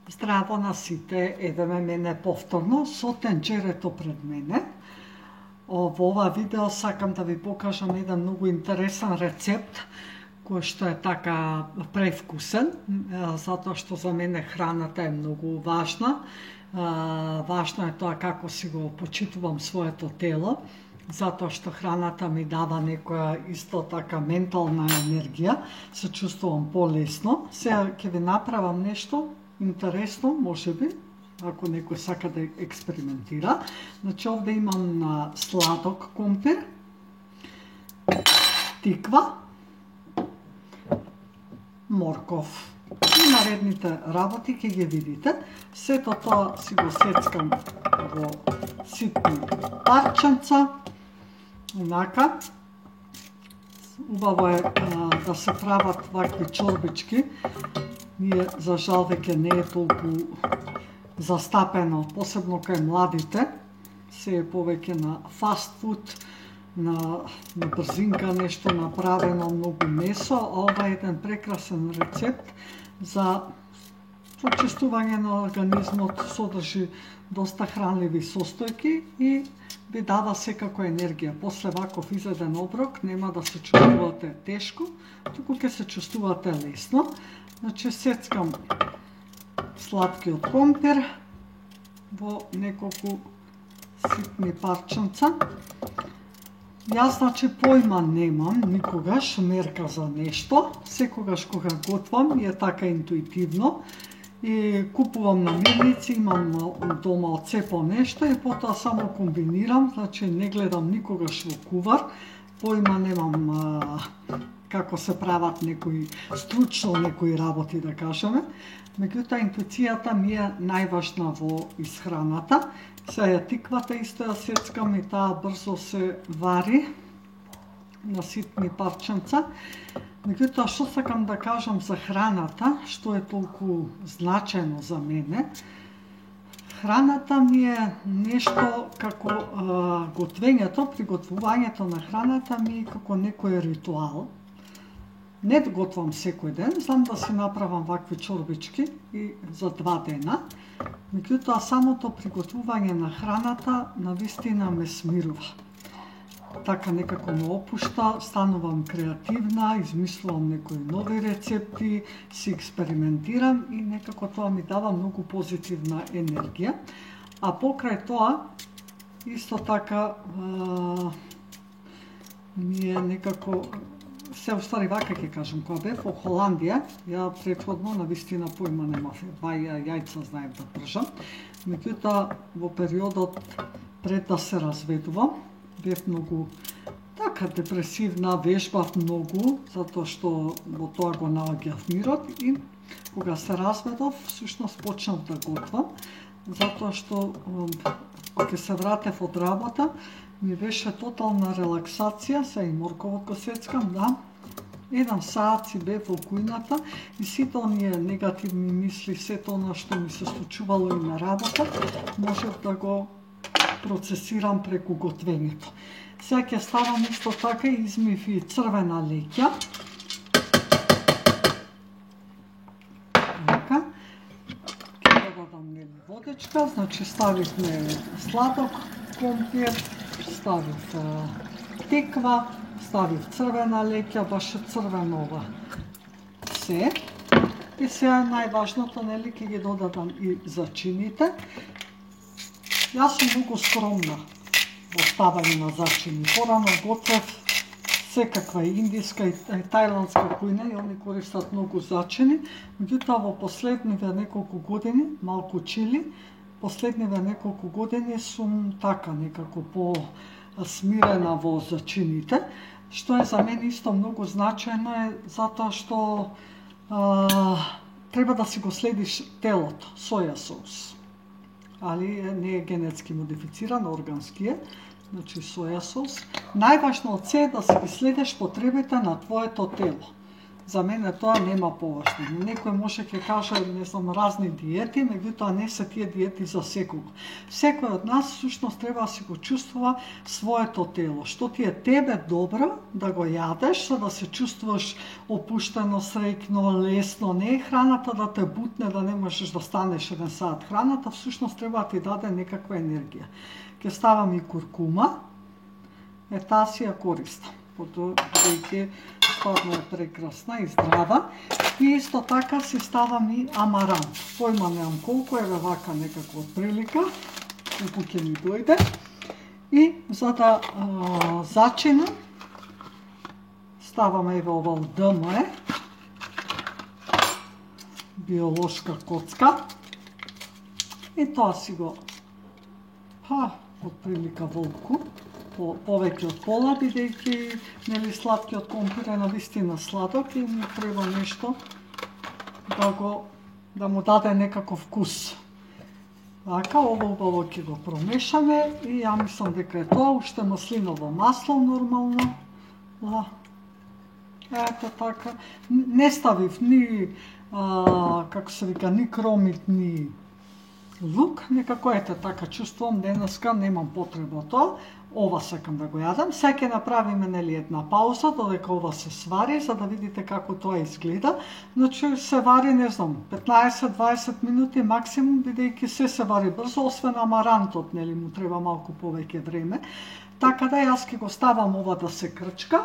Здраво на сите, едеме мене повторно со тенџерето пред мене. Во ова видео сакам да ви покажам еден многу интересен рецепт кој што е така превкусен, затоа што за мене храната е многу важна. Важно е тоа како си го почитувам своето тело, затоа што храната ми дава некоја исто така ментална енергија, се чувствувам полесно. Сега ќе ви направам нешто интересно, можеби, ако некој сака да експериментира. Значи, овде имам на сладок компир, тиква, морков и наредните работи ќе ги видите. Сето тоа си го сецкам во ситни парченца, онака. Убаво е да се прават вакви чорбички. Ние, за жал, веќе не е толку застапено, посебно кај младите. Се е повеќе на фастфуд, на брзинка нешто направено, многу месо. Ова е еден прекрасен рецепт за почистување на организмот, содржи доста хранливи состојки и ви дава секако енергија. После ваков изеден оброк нема да се чувствувате тешко, туку ќе се чувствувате лесно. Значи, сецкам сладкиот компир во неколку ситни парченца. Јас, значи, појма немам никогаш мерка за нешто. Секогаш кога готвам е така интуитивно и купувам намирници, имам дома од се по нешто и потоа само комбинирам, значи не гледам никогаш во кувар. Појма немам како се прават некои стручно некои работи, да кажеме. Меѓутоа, интуицијата ми е најважна во исхраната. Сега тиквата исто ја сецкам и таа брзо се вари на ситни парченца. Меѓутоа, што сакам да кажам за храната, што е толку значајно за мене, храната ми е нешто како готвењето, приготвувањето на храната ми е како некој ритуал. Не готвам секој ден, знам да си направам вакви чорбички и за 2 дена. Меѓутоа, самото приготвување на храната навистина ме смирува. Така некако ме опушта, станувам креативна, измислувам некои нови рецепти, си експериментирам и некако тоа ми дава многу позитивна енергија. А покрај тоа, исто така ми е некако се уствари вака ќе кажам, кога бев во Холандија, ја претходно навистина појма немав, 2 јајца знаев да пржам. Меѓутоа, во периодот пред да се разведувам, бев многу така депресивна, вежбав многу, затоа што во тоа го наоѓав мирот и кога се разведов, всушност почнав да готвам, затоа што кога се вратев од работа, ми беше тотална релаксација, се и морковот го сецкам, да. 1 саат си бев во кујната и сите оние негативни мисли, сето она што ми се случувало и на работа, можев да го процесирам преку готвењето. Сега ќе ставам исто така и измив и црвена леќа. Така. Ќе додадам водечка, значи ставивме сладок компир, ставив тиква, ставив црвена леќа, баш црвено ова се. И сега најважното, нели, ќе ги додадам и зачините. Јас сум многу скромна во ставање на зачини. Порано готвев секаква индиска и тајландска кујна и они користат многу зачини. Меѓутоа, во последниве неколку години, малку чили, последниве неколку години сум така некако по-смирена во зачините, што е за мене исто многу значајно е затоа што треба да си го следиш телото, соја соус. Али не е генетски модифициран, органски е, значи соја соус. Најважно од се е да си ги следиш потребите на твоето тело. За мене тоа нема поважно. Некој може ќе каже, не знам, разни диети, меѓутоа не се тие диети за секого. Секој од нас всушност треба да си го чувствува своето тело. Што ти е тебе добро да го јадеш, за да се чувствуваш опуштено, среќно, лесно. Не е храната да те бутне, да не можеш да станеш еден саат. Храната всушност треба да ти даде некаква енергија. Ќе ставам и куркума. Таа си ја користам. Бидејќи стварно е прекрасна и здрава. И исто така си ставам и амарант. Појма немам колку, еве вака некако од прилика, колку ќе ми дојде. И за да зачинам, ставам еве ова од ДМ, биолошка коцка. И тоа си го, од прилика волку. Повеќе од пола, бидејќи нели сладкиот компир е навистина сладок и му треба нешто да му даде некаков вкус. Така, ова убаво ќе го промешаме и ја мислам дека е тоа, уште маслиново масло нормално. Ето така. Не ставив ни, како се вика, ни кромит, ни лук, некако ете така чувствувам денеска, немам потреба тоа. Ова сакам да го јадам. Сега ќе направиме нели една пауза додека ова се свари, за да видите како тоа изгледа. Значи се вари, не знам, 15-20 минути максимум, бидејќи се вари брзо, освен амарантот, нели му треба малку повеќе време. Така да јас ќе го ставам ова да се крчка.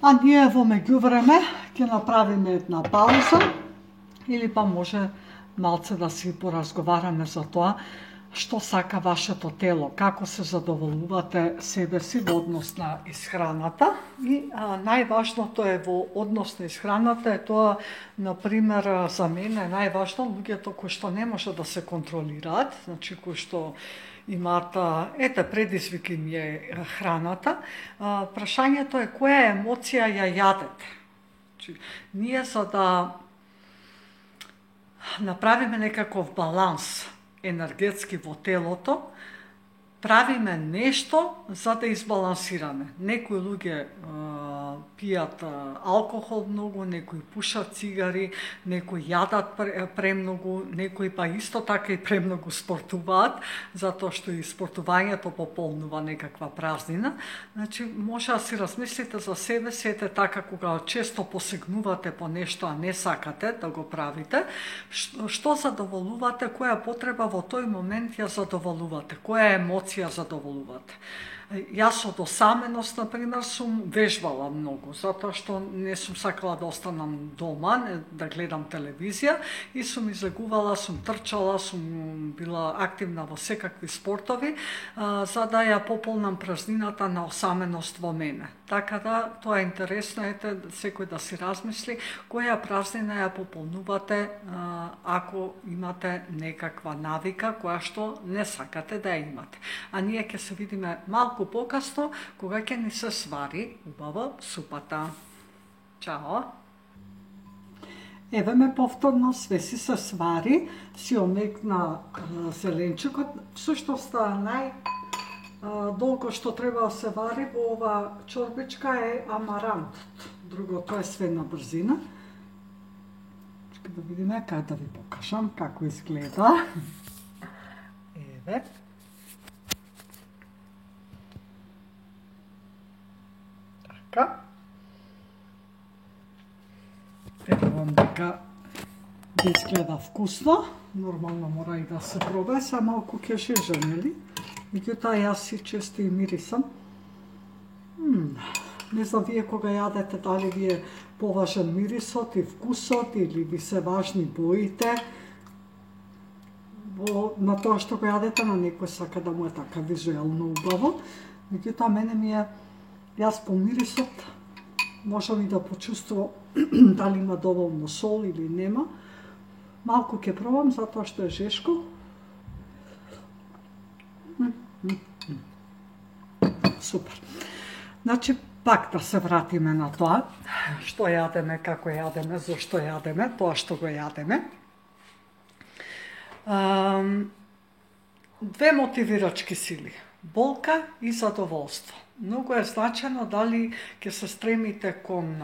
А ние во меѓувреме ќе направиме една пауза или па може малце да си поразговараме за тоа што сака вашето тело, како се задоволувате себе си во однос на исхраната. И најважното е во однос на исхраната е тоа, например, за мене е најважно луѓето кои што не може да се контролираат, значи кои што имаат, предизвик им е храната. Прашањето е која емоција ја јадете. Значи, ние за да направиме некаков баланс енергетски во телото, правиме нешто за да избалансираме. Некои луѓе пијат алкохол многу, некои пушат цигари, некои јадат премногу, некои па исто така и премногу спортуваат, затоа што и спортувањето пополнува некаква празнина. Значи, може да си размислите за себе си, ете така, кога често посегнувате по нешто, а не сакате да го правите, што задоволувате, која потреба во тој момент ја задоволувате, која емоција задоволувате. Јас од осаменост, например, сум вежбала многу, затоа што не сум сакала да останам дома, да гледам телевизија и сум излегувала, сум трчала, сум била активна во секакви спортови, за да ја пополнам празнината на осаменост во мене. Така да, тоа е интересно, ете, секој да си размисли која празнина ја пополнувате ако имате некаква навика која што не сакате да ја имате. А ние ќе се видиме малку покасно, кога ќе ни се свари убаво супата. Чао! Еве ме повторно, све си се свари, си омекна зеленчукот. Всушност најдолго што треба да се вари во ова чорбичка е амарантот. Другото е све на брзина. Да видиме кај да ви покажам како изгледа. Еве. Така. Верувам дека изгледа вкусно. Нормално мора и да се пробе, са малку ќе жеже, нели? Меѓутоа јас си често и мирисам. Не знам вие кога јадете, дали ви е поважен мирисот и вкусот или ви се важни боите. На тоа што го јадете, на некој сака да му е така визуелно убаво. Меѓутоа мене ми е, јас по мирисот можам и да почувствувам дали има доволно сол или нема. Малку ќе пробам затоа што е жешко. Супер. Значи, пак да се вратиме на тоа, што јадеме, како јадеме, зошто јадеме, тоа што го јадеме. Две мотивирачки сили, болка и задоволство. Многу е значено дали ќе се стремите кон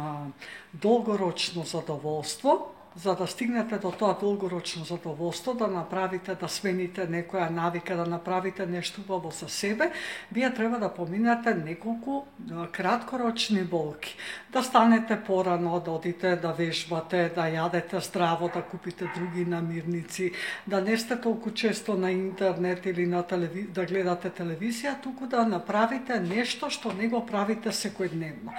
долгорочно задоволство, за да стигнете до тоа долгорочно задоволство, да направите, да смените некоја навика, да направите нешто убаво за себе, вие треба да поминете неколку краткорочни болки. Да станете порано, да одите да вежбате, да јадете здраво, да купите други намирници, да не сте толку често на интернет или на да гледате телевизија, туку да направите нешто што не го правите секојдневно.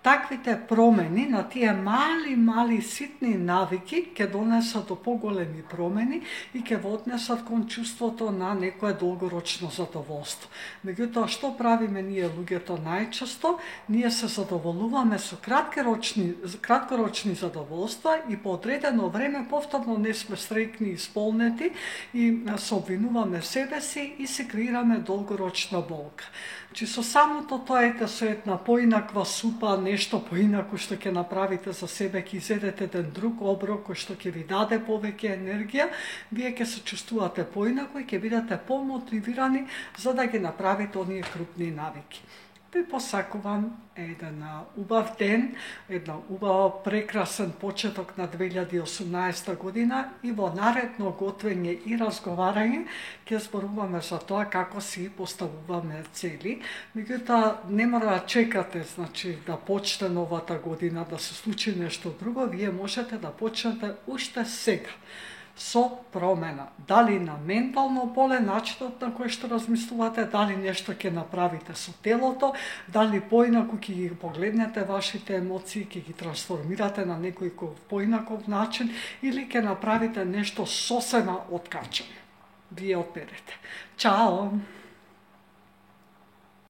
Таквите промени на тие мали ситни навики ќе донесат до поголеми промени и ќе го однесат кон чувството на некое долгорочно задоволство. Меѓутоа, што правиме ние луѓето најчесто? Ние се задоволуваме со краткорочни задоволства и по одредено време повторно не сме среќни и исполнети и се обвинуваме себе си и се креираме долгорочна болка. Че со самото тоа ете со една поинаква супа, нешто поинако што ќе направите за себе, ќе изедете еден друг оброк кој што ќе ви даде повеќе енергија, вие ќе се чувствувате поинако и ќе бидете помотивирани за да ги направите оние крупни навики. Ви посакувам еден убав ден, една убава прекрасен почеток на 2018 година и во наредно готвење и разговарање ќе зборуваме за тоа како си поставуваме цели. Меѓутоа, не мора да чекате, значи, да почне новата година, да се случи нешто друго, вие можете да почнете уште сега со промена. Дали на ментално поле, начинот на кој што размислувате, дали нешто ќе направите со телото, дали поинаку ќе ги погледнете вашите емоции, ќе ги трансформирате на некој поинаков начин или ќе направите нешто сосема откачено. Вие одберете. Чао!